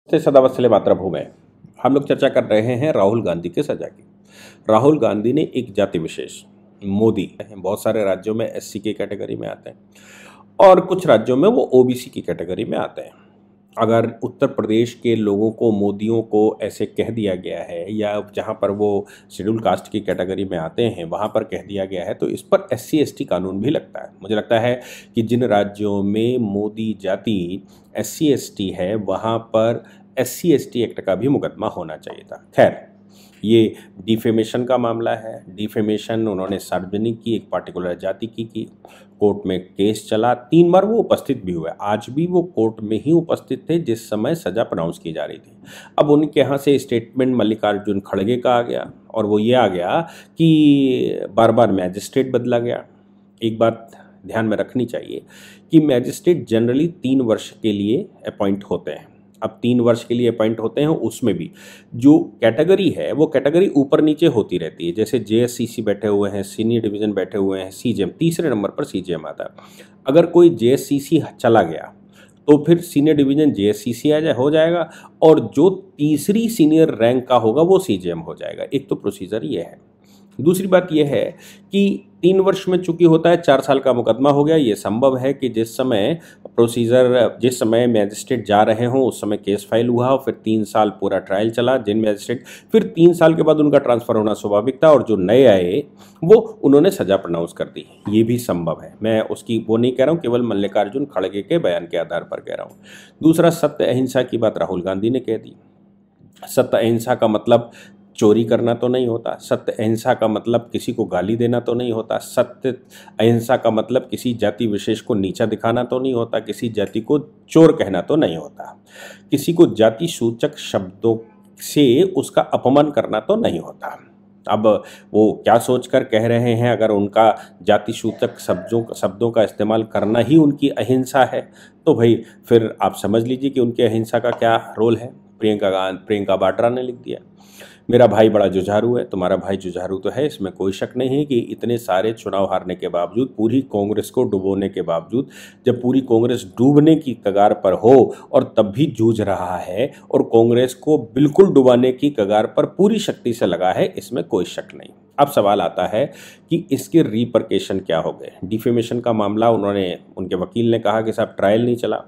से सदावत्सले मातृभूमि। हम लोग चर्चा कर रहे हैं राहुल गांधी के सजा की। राहुल गांधी ने एक जाति विशेष मोदी बहुत सारे राज्यों में एससी की कैटेगरी में आते हैं और कुछ राज्यों में वो ओबीसी की कैटेगरी में आते हैं। अगर उत्तर प्रदेश के लोगों को मोदियों को ऐसे कह दिया गया है या जहाँ पर वो शेड्यूल कास्ट की कैटेगरी में आते हैं वहाँ पर कह दिया गया है तो इस पर एससी एसटी कानून भी लगता है। मुझे लगता है कि जिन राज्यों में मोदी जाति एससी एसटी है वहाँ पर एससी एसटी एक्ट का भी मुकदमा होना चाहिए था। खैर, ये डिफेमेशन का मामला है। डिफेमेशन उन्होंने सार्वजनिक की, एक पार्टिकुलर जाति की कोर्ट में केस चला। 3 बार वो उपस्थित भी हुए। आज भी वो कोर्ट में ही उपस्थित थे जिस समय सज़ा प्रोनाउंस की जा रही थी। अब उनके यहाँ से स्टेटमेंट मल्लिकार्जुन खड़गे का आ गया और वो ये आ गया कि बार बार मैजिस्ट्रेट बदला गया। एक बात ध्यान में रखनी चाहिए कि मैजिस्ट्रेट जनरली 3 वर्ष के लिए अपॉइंट होते हैं। अब 3 वर्ष के लिए अपॉइंट होते हैं, उसमें भी जो कैटेगरी है वो कैटेगरी ऊपर नीचे होती रहती है। जैसे जेएससीसी बैठे हुए हैं, सीनियर डिवीज़न बैठे हुए हैं, सीजीएम तीसरे नंबर पर सीजीएम आता है। अगर कोई जेएससीसी चला गया तो फिर सीनियर डिवीज़न जेएससीसी हो जाएगा और जो तीसरी सीनियर रैंक का होगा वो सीजीएम हो जाएगा। एक तो प्रोसीजर ये है। दूसरी बात यह है कि 3 वर्ष में चूंकि होता है 4 साल का मुकदमा हो गया। ये संभव है कि जिस समय मैजिस्ट्रेट जा रहे हों उस समय केस फाइल हुआ हो, फिर 3 साल पूरा ट्रायल चला जिन मैजिस्ट्रेट, फिर 3 साल के बाद उनका ट्रांसफ़र होना स्वाभाविक था और जो नए आए वो उन्होंने सज़ा प्रोनाउंस कर दी। ये भी संभव है। मैं उसकी वो नहीं कह रहा हूँ, केवल मल्लिकार्जुन खड़गे के बयान के आधार पर कह रहा हूँ। दूसरा, सत्य अहिंसा की बात राहुल गांधी ने कह दी। सत्य अहिंसा का मतलब चोरी करना तो नहीं होता। सत्य अहिंसा का मतलब किसी को गाली देना तो नहीं होता। सत्य अहिंसा का मतलब किसी जाति विशेष को नीचा दिखाना तो नहीं होता। किसी जाति को चोर कहना तो नहीं होता। किसी को जाति सूचक शब्दों से उसका अपमान करना तो नहीं होता। अब वो क्या सोचकर कह रहे हैं, अगर उनका जाति सूचक शब्दों का इस्तेमाल करना ही उनकी अहिंसा है तो भाई फिर आप समझ लीजिए कि उनकी अहिंसा का क्या रोल है। प्रियंका वाड्रा ने लिख दिया, मेरा भाई बड़ा जुझारू है। तुम्हारा भाई जुझारू तो है, इसमें कोई शक नहीं है कि इतने सारे चुनाव हारने के बावजूद, पूरी कांग्रेस को डुबोने के बावजूद, जब पूरी कांग्रेस डूबने की कगार पर हो और तब भी जूझ रहा है और कांग्रेस को बिल्कुल डुबाने की कगार पर पूरी शक्ति से लगा है, इसमें कोई शक नहीं। अब सवाल आता है कि इसके रिपरकेशन क्या हो गए। डिफेमेशन का मामला उनके वकील ने कहा कि साहब ट्रायल नहीं चला।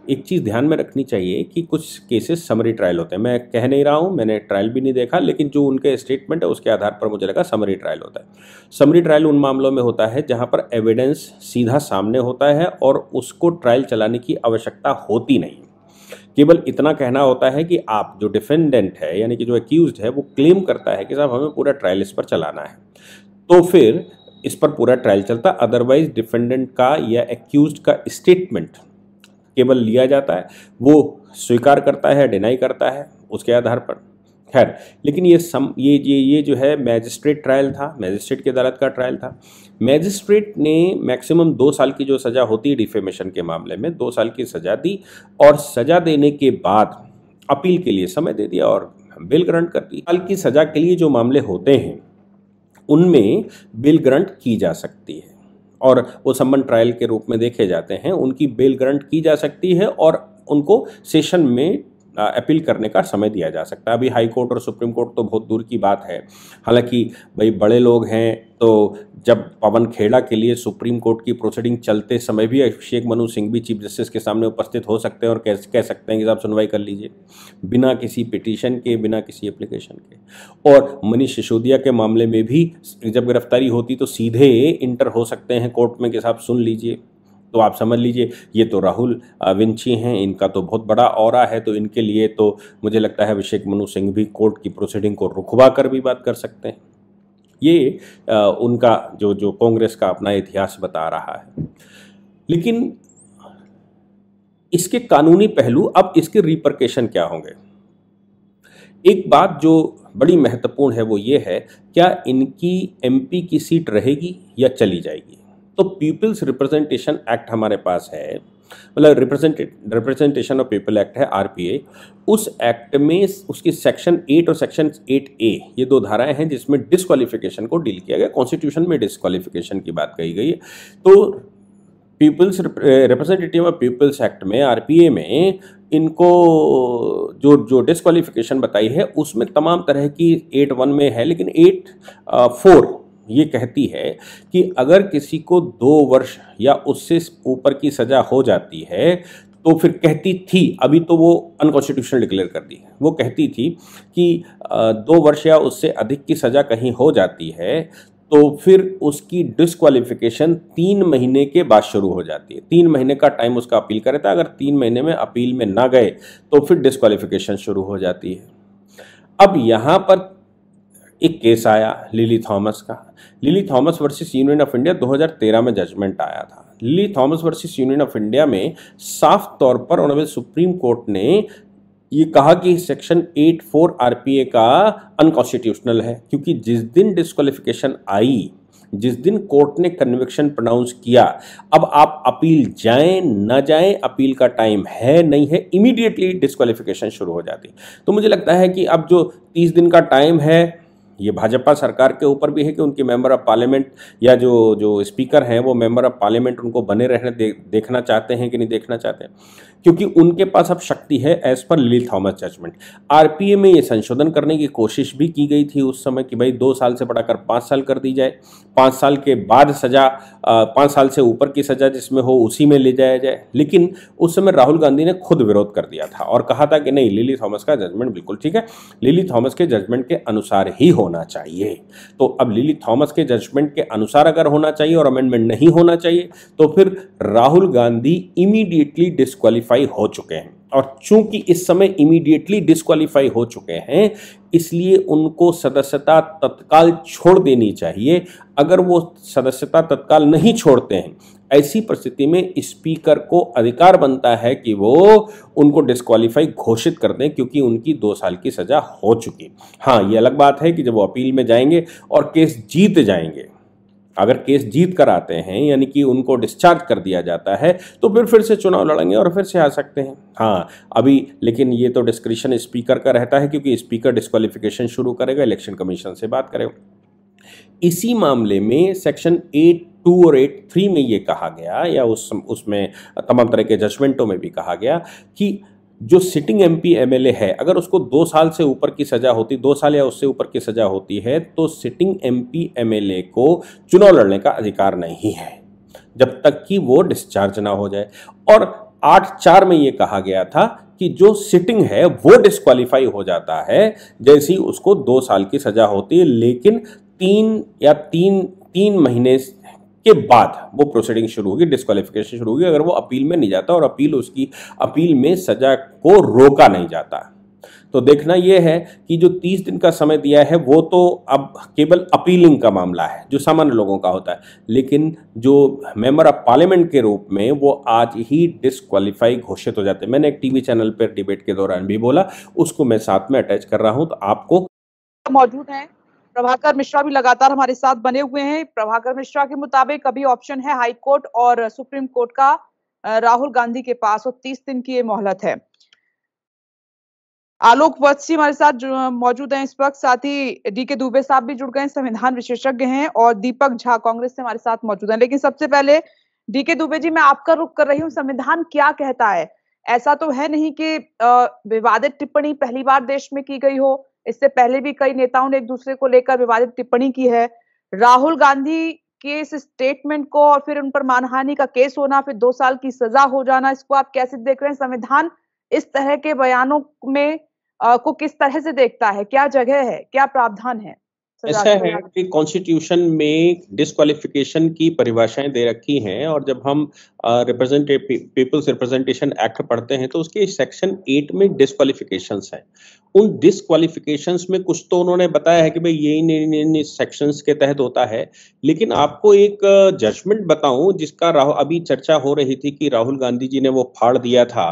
एक चीज़ ध्यान में रखनी चाहिए कि कुछ केसेस समरी ट्रायल होते हैं। मैं कह नहीं रहा हूँ, मैंने ट्रायल भी नहीं देखा, लेकिन जो उनके स्टेटमेंट है उसके आधार पर मुझे लगा समरी ट्रायल होता है। समरी ट्रायल उन मामलों में होता है जहाँ पर एविडेंस सीधा सामने होता है और उसको ट्रायल चलाने की आवश्यकता होती नहीं। केवल इतना कहना होता है कि आप जो डिफेंडेंट है यानी कि जो एक्यूज्ड है वो क्लेम करता है कि साहब हमें पूरा ट्रायल इस पर चलाना है, तो फिर इस पर पूरा ट्रायल चलता। अदरवाइज डिफेंडेंट का या एक्यूज्ड का स्टेटमेंट केवल लिया जाता है, वो स्वीकार करता है, डिनाई करता है उसके आधार पर। खैर, लेकिन ये जो है मैजिस्ट्रेट ट्रायल था, मैजिस्ट्रेट की अदालत का ट्रायल था। मैजिस्ट्रेट ने मैक्सिमम 2 साल की जो सज़ा होती है डिफेमेशन के मामले में 2 साल की सज़ा दी और सज़ा देने के बाद अपील के लिए समय दे दिया और बेल ग्रांट कर दी। साल की सज़ा के लिए जो मामले होते हैं उनमें बेल ग्रांट की जा सकती है और वो समन ट्रायल के रूप में देखे जाते हैं। उनकी बेल ग्रांट की जा सकती है और उनको सेशन में अपील करने का समय दिया जा सकता है। अभी हाई कोर्ट और सुप्रीम कोर्ट तो बहुत दूर की बात है। हालांकि भाई बड़े लोग हैं तो जब पवन खेड़ा के लिए सुप्रीम कोर्ट की प्रोसीडिंग चलते समय भी अभिषेक मनु सिंह भी चीफ जस्टिस के सामने उपस्थित हो सकते हैं और कह सकते हैं कि साहब सुनवाई कर लीजिए, बिना किसी पिटीशन के, बिना किसी एप्लीकेशन के। और मनीष सिसोदिया के मामले में भी जब गिरफ्तारी होती तो सीधे इंटर हो सकते हैं कोर्ट में कि साहब सुन लीजिए। तो आप समझ लीजिए ये तो राहुल विंची हैं, इनका तो बहुत बड़ा ऑरा है, तो इनके लिए तो मुझे लगता है अभिषेक मनु सिंह भी कोर्ट की प्रोसीडिंग को रुकवा कर भी बात कर सकते हैं। ये उनका जो कांग्रेस का अपना इतिहास बता रहा है। लेकिन इसके कानूनी पहलू, अब इसके रिपरकेशन क्या होंगे। एक बात जो बड़ी महत्वपूर्ण है वो ये है, क्या इनकी एमपी की सीट रहेगी या चली जाएगी। तो पीपल्स रिप्रेजेंटेशन एक्ट हमारे पास है, मतलब रिप्रेजेंटेशन ऑफ पीपल एक्ट है, आरपीए। उस एक्ट में उसकी सेक्शन 8 और सेक्शन 8A ये 2 धाराएं हैं जिसमें डिस्क्वालिफिकेशन को डील किया गया। कॉन्स्टिट्यूशन में डिस्क्वालिफिकेशन की बात कही गई है। तो peoples representative of peoples act में, आरपीए में, इनको जो जो डिस्क्वालिफिकेशन बताई है उसमें तमाम तरह की 8(1) में है, लेकिन 8(4) ये कहती है कि अगर किसी को 2 वर्ष या उससे ऊपर की सजा हो जाती है तो फिर कहती थी, अभी तो वो अनकॉन्स्टिट्यूशनल डिक्लेयर कर दी है, वो कहती थी कि 2 वर्ष या उससे अधिक की सजा कहीं हो जाती है तो फिर उसकी डिस्क्वालिफिकेशन 3 महीने के बाद शुरू हो जाती है। 3 महीने का टाइम उसका अपील करे था, अगर 3 महीने में अपील में ना गए तो फिर डिस्क्वालिफिकेशन शुरू हो जाती है। अब यहाँ पर एक केस आया लिली थॉमस का। Lily Thomas versus union of India 2013 में जजमेंट आया था। Lily Thomas versus union of India में साफ तौर पर ऑनरेबल सुप्रीम कोर्ट ने ये कहा कि सेक्शन 8(4) आरपीए का अनकॉन्स्टिट्यूशनल है, क्योंकि जिस दिन डिस्क्वालिफिकेशन आई, जिस दिन कोर्ट ने कन्विक्शन प्रोनाउंस किया, अब आप अपील जाएं ना जाएं, अपील का टाइम है नहीं है, इमीडिएटली डिस्क्वालिफिकेशन शुरू हो जाती। तो मुझे लगता है कि अब जो 30 दिन का टाइम है, ये भाजपा सरकार के ऊपर भी है कि उनके मेंबर ऑफ पार्लियामेंट या जो स्पीकर हैं वो मेंबर ऑफ पार्लियामेंट उनको बने रहने देखना चाहते हैं कि नहीं देखना चाहते हैं, क्योंकि उनके पास अब शक्ति है as per lily Thomas judgement. RPA में ये संशोधन करने की कोशिश भी की गई थी उस समय कि भाई 2 साल से बढ़ाकर 5 साल कर दी जाए, 5 साल के बाद सजा 5 साल से ऊपर की सजा जिसमें हो उसी में ले जाया जाए, लेकिन उस समय राहुल गांधी ने खुद विरोध कर दिया था और कहा था कि नहीं, लिली थॉमस का जजमेंट बिल्कुल ठीक है, लिली थॉमस के जजमेंट के अनुसार ही होना चाहिए। तो अब लिली थॉमस के जजमेंट के अनुसार अगर होना चाहिए और अमेंडमेंट नहीं होना चाहिए तो फिर राहुल गांधी इमीडिएटली डिस्क्वालीफाई हो चुके हैं, और चूंकि इस समय इमीडिएटली डिस्क्वालीफाई हो चुके हैं इसलिए उनको सदस्यता तत्काल छोड़ देनी चाहिए। अगर वो सदस्यता तत्काल नहीं छोड़ते हैं, ऐसी परिस्थिति में स्पीकर को अधिकार बनता है कि वो उनको डिस्क्वालीफाई घोषित कर दें, क्योंकि उनकी 2 साल की सजा हो चुकी। हाँ, ये अलग बात है कि जब वो अपील में जाएंगे और केस जीत जाएंगे, अगर केस जीत कर आते हैं यानी कि उनको डिस्चार्ज कर दिया जाता है तो फिर से चुनाव लड़ेंगे और फिर से आ सकते हैं। हाँ, अभी लेकिन ये तो डिस्क्रिशन स्पीकर का रहता है, क्योंकि स्पीकर डिस्क्वालिफिकेशन शुरू करेगा, इलेक्शन कमीशन से बात करेगा। इसी मामले में सेक्शन 8(2) और 8(3) में ये कहा गया, या उसमें तमाम तरह के जजमेंटों में भी कहा गया कि जो सिटिंग एमपी एमएलए है, अगर उसको 2 साल से ऊपर की सजा होती, 2 साल या उससे ऊपर की सजा होती है, तो सिटिंग एमपी एमएलए को चुनाव लड़ने का अधिकार नहीं है जब तक कि वो डिस्चार्ज ना हो जाए। और 8(4) में ये कहा गया था कि जो सिटिंग है वो डिस्क्वालीफाई हो जाता है जैसे ही उसको 2 साल की सजा होती है, लेकिन 3 महीने के बाद वो प्रोसीडिंग शुरू होगी, डिस्क्वालिफिकेशन शुरू होगी, अगर वो अपील में नहीं जाता और अपील में सजा को रोका नहीं जाता। तो देखना यह है कि जो 30 दिन का समय दिया है वो तो अब केवल अपीलिंग का मामला है जो सामान्य लोगों का होता है, लेकिन जो मेंबर ऑफ पार्लियामेंट के रूप में वो आज ही डिस्क्वालीफाई घोषित हो जाते हैं। मैंने एक टीवी चैनल पर डिबेट के दौरान भी बोला, उसको मैं साथ में अटैच कर रहा हूं, तो आपको मौजूद हैं। प्रभाकर मिश्रा भी लगातार हमारे साथ बने हुए हैं। प्रभाकर मिश्रा के मुताबिक अभी ऑप्शन है हाई कोर्ट और सुप्रीम कोर्ट का राहुल गांधी के पास, और 30 दिन की ये मोहलत है। आलोक वत्सी हमारे साथ मौजूद हैं इस वक्त, साथ ही डीके दुबे साहब भी जुड़ गए हैं, संविधान विशेषज्ञ हैं, और दीपक झा कांग्रेस से हमारे साथ मौजूद हैं। लेकिन सबसे पहले डीके दुबे जी, मैं आपका रुख कर रही हूँ, संविधान क्या कहता है? ऐसा तो है नहीं कि विवादित टिप्पणी पहली बार देश में की गई हो, इससे पहले भी कई नेताओं ने एक दूसरे को लेकर विवादित टिप्पणी की है। राहुल गांधी के इस स्टेटमेंट को और फिर उन पर मानहानि का केस होना, फिर 2 साल की सजा हो जाना, इसको आप कैसे देख रहे हैं? संविधान इस तरह के बयानों में को किस तरह से देखता है? क्या जगह है, क्या प्रावधान है? ऐसा है कि कॉन्स्टिट्यूशन में डिस्क्वालिफिकेशन की परिभाषाएं दे रखी हैं, और जब हम पीपल्स रिप्रेजेंटेशन एक्ट पढ़ते हैं तो उसके सेक्शन 8 में डिस्क्वालिफिकेशंस हैं। उन डिस्क्वालिफिकेशंस में कुछ तो उन्होंने बताया है कि भाई ये इन सेक्शंस के तहत होता है, लेकिन आपको एक जजमेंट बताऊं जिसका अभी चर्चा हो रही थी कि राहुल गांधी जी ने वो फाड़ दिया था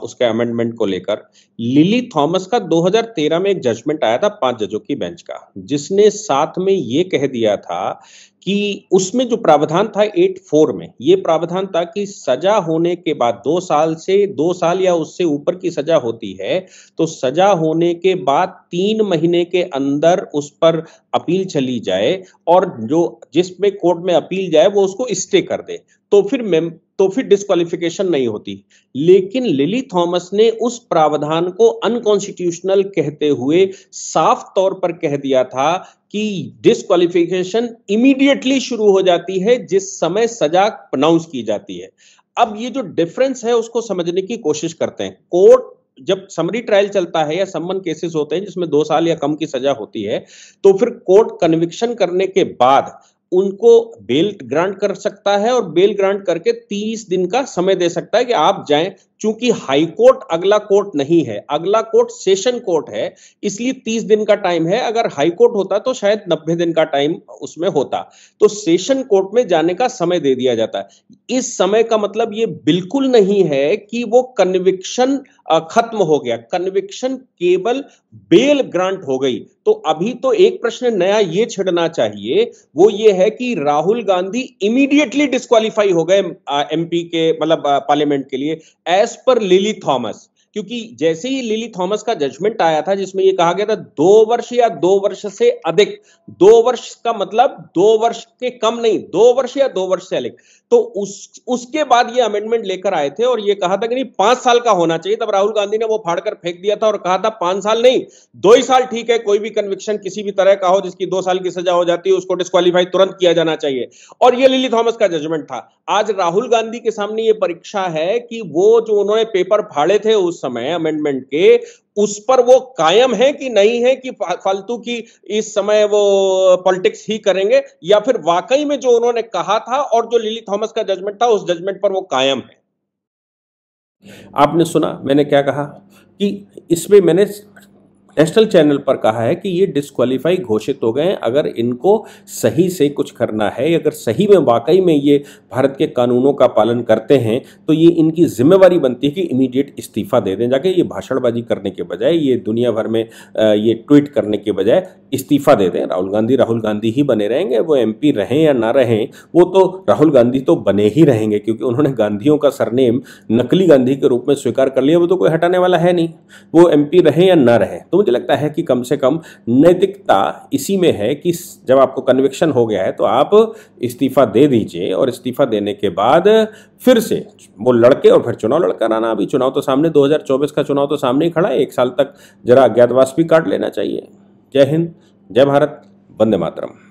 उसके अमेंडमेंट को लेकर। लिली थॉमस का 2013 में एक जजमेंट आया था 5 जजों की बेंच का, जिसने साथ में ये कह दिया था कि कि उसमें जो प्रावधान था 84 में, ये प्रावधान था कि सजा होने के बाद 2 साल से 2 साल या उससे ऊपर की सजा होती है, तो सजा होने के बाद 3 महीने के अंदर उस पर अपील चली जाए और जो जिसमें कोर्ट में अपील जाए वो उसको स्टे कर दे, तो फिर डिस्क्वालिफिकेशन नहीं होती। लेकिन लिली थॉमस ने उस प्रावधान को अनकॉन्स्टिट्यूशनल कहते हुए साफ तौर पर कह दिया था कि डिस्क्वालिफिकेशन इमीडिएटली शुरू हो जाती है जिस समय सजा प्रोनाउंस की जाती है। अब ये जो डिफरेंस है उसको समझने की कोशिश करते हैं। कोर्ट जब समरी ट्रायल चलता है या समन केसेस होते हैं जिसमें 2 साल या कम की सजा होती है, तो फिर कोर्ट कन्विक्शन करने के बाद उनको बेल ग्रांट कर सकता है और बेल ग्रांट करके 30 दिन का समय दे सकता है कि आप जाएं। चूंकि हाई कोर्ट अगला कोर्ट नहीं है, अगला कोर्ट सेशन कोर्ट है, इसलिए 30 दिन का टाइम है। अगर हाई कोर्ट होता तो शायद 90 दिन का टाइम उसमें होता। तो सेशन कोर्ट में जाने का समय दे दिया जाता है। इस समय का मतलब ये बिल्कुल नहीं है कि वो कन्विक्शन खत्म हो गया, कन्विक्शन केवल बेल ग्रांट हो गई। तो अभी तो एक प्रश्न नया ये छिड़ना चाहिए, वो ये है कि राहुल गांधी इमीडिएटली डिस्क्वालीफाई हो गए एमपी के मतलब पार्लियामेंट के लिए एज पर लिली थॉमस। क्योंकि जैसे ही लिली थॉमस का जजमेंट आया था जिसमें ये कहा गया था 2 वर्ष या 2 वर्ष से अधिक, 2 वर्ष का मतलब 2 वर्ष के कम नहीं, 2 वर्ष या 2 वर्ष से अधिक, तो उसके बाद ये अमेंडमेंट लेकर आए थे और ये कहा था कि नहीं 5 साल का होना चाहिए। तब राहुल गांधी ने वो फाड़कर फेंक दिया था और कहा था 5 साल नहीं, 2 ही साल ठीक है। कोई भी कन्विक्शन किसी भी तरह का हो जिसकी 2 साल की सजा हो जाती है उसको डिस्क्वालीफाई तुरंत किया जाना चाहिए। और ये लिली थॉमस का जजमेंट था। आज राहुल गांधी के सामने ये परीक्षा है कि वो जो उन्होंने पेपर फाड़े थे उस समय अमेंडमेंट के, उस पर वो कायम है कि नहीं है, कि फालतू की इस समय वो पॉलिटिक्स ही करेंगे, या फिर वाकई में जो उन्होंने कहा था और जो लिली थॉमस का जजमेंट था उस जजमेंट पर वो कायम है। आपने सुना मैंने क्या कहा कि इसमें मैंने नेशनल चैनल पर कहा है कि ये डिस्क्वालीफाई घोषित हो गए हैं। अगर इनको सही से कुछ करना है, अगर सही में वाकई में ये भारत के कानूनों का पालन करते हैं, तो ये इनकी जिम्मेवारी बनती है कि इमीडिएट इस्तीफा दे दें। जाके ये भाषणबाजी करने के बजाय, ये दुनिया भर में ये ट्वीट करने के बजाय इस्तीफा दे दें। राहुल गांधी ही बने रहेंगे, वो एमपी रहें या ना रहें, वो तो राहुल गांधी तो बने ही रहेंगे, क्योंकि उन्होंने गांधियों का सरनेम नकली गांधी के रूप में स्वीकार कर लिया। वो तो कोई हटाने वाला है नहीं, वो एमपी रहें या ना रहें। तो मुझे लगता है कि कम से कम नैतिकता इसी में है कि जब आपको कन्विक्शन हो गया है तो आप इस्तीफा दे दीजिए, और इस्तीफा देने के बाद फिर से वो लड़के और फिर चुनाव लड़कर आना। अभी चुनाव तो सामने, 2024 का चुनाव तो सामने ही खड़ा है। 1 साल तक जरा अज्ञातवास भी काट लेना चाहिए। जय हिंद, जय भारत, वंदे मातरम।